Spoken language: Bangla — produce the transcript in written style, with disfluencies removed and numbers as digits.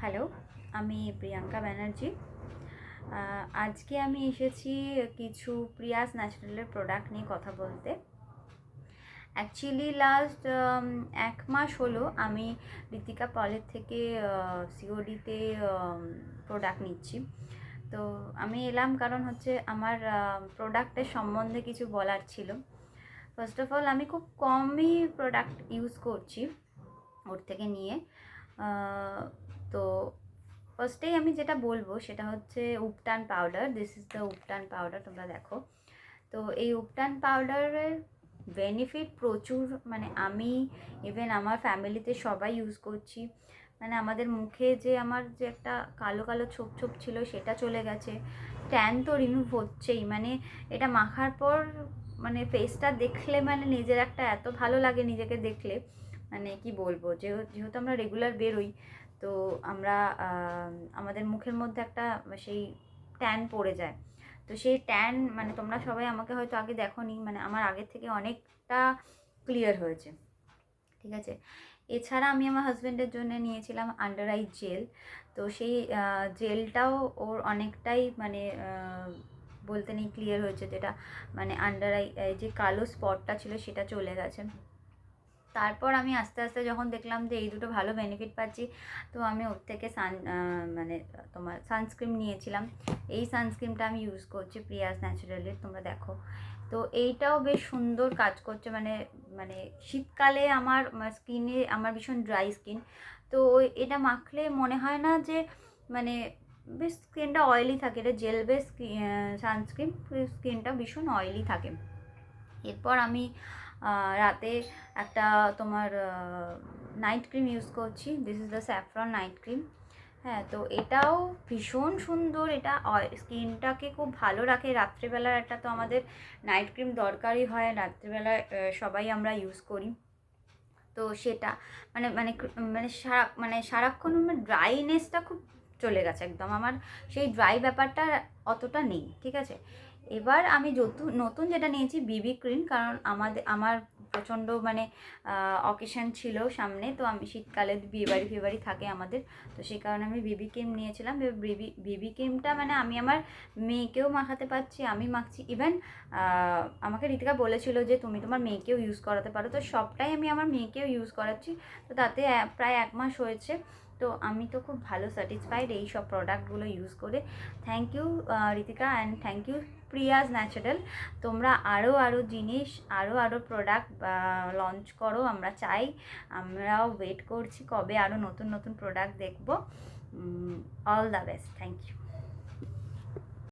হ্যালো, আমি প্রিয়াঙ্কা ব্যানার্জি। আজকে আমি এসেছি কিছু প্রিয়াস ন্যাচারালের প্রোডাক্ট নিয়ে কথা বলতে। অ্যাকচুয়ালি লাস্ট 1 মাস হলো আমি ঋতিকা পলের থেকে সিওডিতে প্রোডাক্ট নিচ্ছি। তো আমি এলাম কারণ হচ্ছে আমার প্রোডাক্টের সম্বন্ধে কিছু বলার ছিল। ফার্স্ট অফ অল আমি খুব কমই প্রোডাক্ট ইউজ করছি ওর থেকে নিয়ে। তো ফার্স্টেই আমি যেটা বলবো সেটা হচ্ছে ubtan powder. This is the ubtan powder, তোমরা দেখো। তো এই উপটান পাউডারের বেনিফিট প্রচুর, মানে আমি ইভেন আমার ফ্যামিলিতে সবাই ইউজ করছি। মানে আমাদের মুখে যে আমার যে একটা কালো কালো ছোপ ছোপ ছিল সেটা চলে গেছে, ট্যান তো রিমুভ হচ্ছেই। মানে এটা মাখার পর মানে ফেসটা দেখলে মানে নিজের একটা এত ভালো লাগে নিজেকে দেখলে, মানে কি বলবো। যেহেতু আমরা রেগুলার বেরোই, তো আমরা আমাদের মুখের মধ্যে একটা সেই ট্যান পড়ে যায়। তো সেই ট্যান মানে তোমরা সবাই আমাকে হয়তো আগে দেখোনি, মানে আমার আগের থেকে অনেকটা ক্লিয়ার হয়েছে, ঠিক আছে। এছাড়া আমি আমার হাজব্যান্ডের জন্য নিয়েছিলাম আন্ডার আই জেল। তো সেই জেলটাও ওর অনেকটাই মানে বলতে নেই ক্লিয়ার হয়েছে, যেটা মানে আন্ডার আই যে কালো স্পটটা ছিল সেটা চলে গেছে। তারপর আমি আস্তে আস্তে যখন দেখলাম যে এই দুটো ভালো বেনিফিট পাচ্ছি, তো আমি ওর থেকে মানে তোমার সানস্ক্রিন নিয়েছিলাম। এই সানস্ক্রিনটা আমি ইউজ করছি প্রিয়াস ন্যাচারালের, তোমরা দেখো। তো এইটাও বেশ সুন্দর কাজ করছে, মানে মানে শীতকালে আমার স্কিনে, আমার ভীষণ ড্রাই স্কিন। তো এটা মাখলে মনে হয় না যে মানে বেশ স্কিনটা অয়েলি থাকে। এটা জেল বেস সানস্ক্রিন, স্কিনটা ভীষণ অয়েলি থাকে। এরপর আমি রাতে একটা তোমার নাইট ক্রিম ইউজ করছি। This is the saffron night cream. হ্যাঁ, তো এটাও ভীষণ সুন্দর। এটা স্কিনটাকে খুব ভালো রাখে। রাত্রিবেলার একটা তো আমাদের নাইট ক্রিম দরকারই হয়, রাত্রিবেলায় সবাই আমরা ইউজ করি। তো সেটা মানে মানে মানে সারাক্ষণ আমার ড্রাইনেসটা খুব চলে গেছে একদম। আমার সেই ড্রাই ব্যাপারটা অতটা নেই, ঠিক আছে। এবার আমি নতুন যেটা নিয়েছি বিবি ক্রিম, কারণ আমার প্রচণ্ড মানে অকেশন ছিল সামনে। তো আমি শীতকালে বিয়েবাড়ি ফিয়েবাড়ি থাকে আমাদের, তো সেই কারণে আমি বিবি ক্রিম নিয়েছিলাম। বিবি ক্রিমটা মানে আমি আমার মেয়েকেও মাখাতে পারছি, আমি মাখছি। ইভেন আমাকে ঋতিকা বলেছিল যে তুমি তোমার মেয়েকেও ইউজ করাতে পারো, তো সবটাই আমি আমার মেয়েকেও ইউজ করাচ্ছি। তো তাতে প্রায় 1 মাস হয়েছে। তো আমি তো খুব ভালো স্যাটিসফাইড এই সব প্রোডাক্টগুলো ইউজ করে। Thank you Ritika, and thank you Priyas natural. তোমরা আরও জিনিস, আরও প্রোডাক্ট লঞ্চ করো, আমরা চাই। আমরাও ওয়েট করছি কবে আরও নতুন নতুন প্রোডাক্ট দেখবো। All the best, thank you.